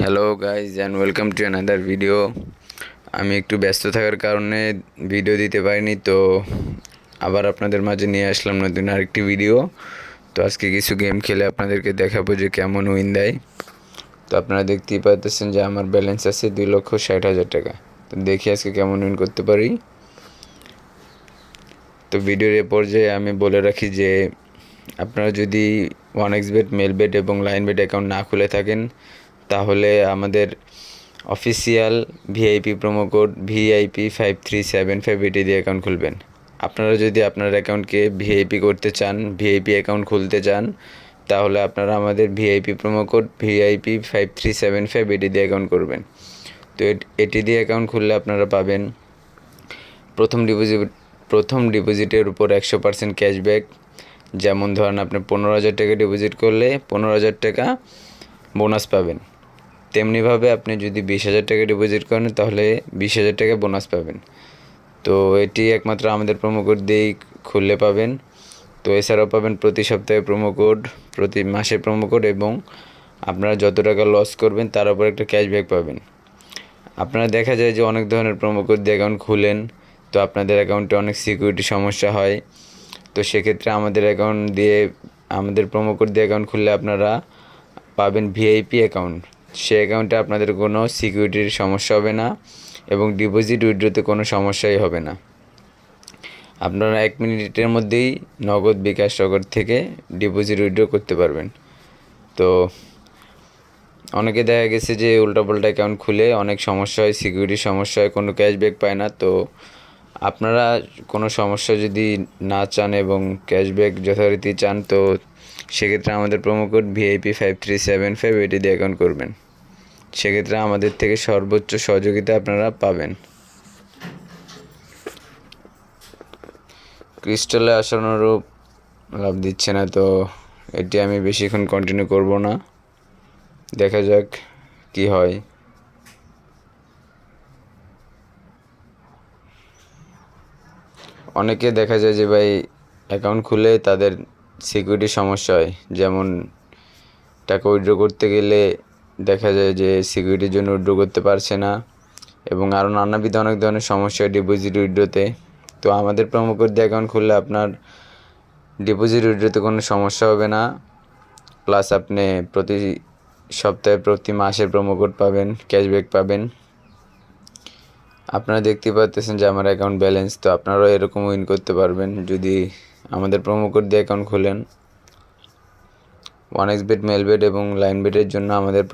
Hello guys and welcome to another video. আমি একটু ব্যস্ত থাকার কারণে ভিডিও দিতে পারিনি, তো আবার আপনাদের মাঝে নিয়ে আসলাম নতুন আরেকটি ভিডিও। তো আজকে কিছু গেম খেলে আপনাদেরকে দেখাবো যে কেমন উইন দেয়। তো আপনারা দেখতেই পাচ্ছেন যে আমার ব্যালেন্স আছে 2,60,000 টাকা। তো দেখি আজকে কেমন উইন করতে পারি। তো ভিডিওর এ পর্যায়ে আমি বলে রাখি যে আপনারা যদি 1xBet, মেলবেট এবং লাইনবেট অ্যাকাউন্ট না খুলে থাকেন তাহলে আমাদের official VIP promo code VIP5375 এটি দিয়ে অ্যাকাউন্ট খুলবেন। আপনারা যদি আপনার অ্যাকাউন্টকে ভিআইপি করতে চান, ভিআইপি অ্যাকাউন্ট খুলতে চান, তাহলে আপনারা আমাদের ভিআইপি প্রোমো কোড VIP5375 এটি দিয়ে অ্যাকাউন্ট করবেন। তো এটি দিয়ে অ্যাকাউন্ট খুললে আপনারা পাবেন প্রথম ডিপোজিটের উপর 100% ক্যাশব্যাক। যেমন ধরেন আপনি 15,000 টাকা ডিপোজিট করলে 15,000 টাকা বোনাস পাবেন। তেমনিভাবে আপনি যদি 20,000 টাকা ডিপোজিট করেন তাহলে 20,000 টাকা বোনাস পাবেন। তো এটি একমাত্র আমাদের প্রোমো কোড দিয়েই খুললে পাবেন। তো এছাড়াও পাবেন প্রতি সপ্তাহে প্রোমো কোড, প্রতি মাসে প্রোমো কোড, এবং আপনারা যত টাকা লস করবেন তার উপর একটা ক্যাশব্যাক পাবেন। আপনারা দেখা যায় যে অনেক ধরনের প্রোমো কোড দিয়ে অ্যাকাউন্ট খুলেন, তো আপনাদের অ্যাকাউন্টে অনেক সিকিউরিটি সমস্যা হয়। তো সেক্ষেত্রে আমাদের প্রোমো কোড দিয়ে অ্যাকাউন্ট খুললে আপনারা পাবেন ভিআইপি অ্যাকাউন্ট। সে অ্যাকাউন্টে আপনাদের কোনো সিকিউরিটির সমস্যা হবে না এবং ডিপোজিট উইথড্রোতে কোনো সমস্যাই হবে না। আপনারা 1 মিনিটের মধ্যেই নগদ, বিকাশ, নগদ থেকে ডিপোজিট উইথড্র করতে পারবেন। তো অনেকে দেখা গেছে যে উল্টাপাল্টা অ্যাকাউন্ট খুলে অনেক সমস্যা হয়, সিকিউরিটির সমস্যা হয়, কোনো ক্যাশব্যাক পায় না। তো আপনারা কোনো সমস্যা যদি না চান এবং ক্যাশব্যাক যথারীতি চান, তো সেক্ষেত্রে আমাদের প্রোমো কোড VIP5375 এটি দিয়ে অ্যাকাউন্ট করবেন। সেক্ষেত্রে আমাদের থেকে সর্বোচ্চ সহযোগিতা আপনারা পাবেন। ক্রিস্টালে আশানুরূপ লাভ দিচ্ছে না, তো এটি আমি বেশিক্ষণ কন্টিনিউ করব না, দেখা যাক কি হয়। অনেকে দেখা যায় যে ভাই অ্যাকাউন্ট খুলে তাদের সিকিউরিটির সমস্যা হয়, যেমন টাকা উইথড্র করতে গেলে দেখা যায় যে সিকিউরিটির জন্য উইথড্র করতে পারছে না, এবং আরও নানাবিধ অনেক ধরনের সমস্যা ডিপোজিট উইথড্রোতে। তো আমাদের প্রোমো কোড দিয়ে অ্যাকাউন্ট খুললে আপনার ডিপোজিট উইথড্রোতে কোনো সমস্যা হবে না, প্লাস আপনি প্রতি সপ্তাহে, প্রতি মাসের প্রোমো কোড পাবেন, ক্যাশব্যাক পাবেন। আপনারা দেখতে পাচ্ছেন যে আমার অ্যাকাউন্ট ব্যালেন্স, তো আপনারাও এরকম উইন করতে পারবেন যদি আমাদের প্রোমো কোড দিয়ে অ্যাকাউন্ট খোলেন। 1xBet, মেলবেট এবং লাইনবেটের জন্য আমাদের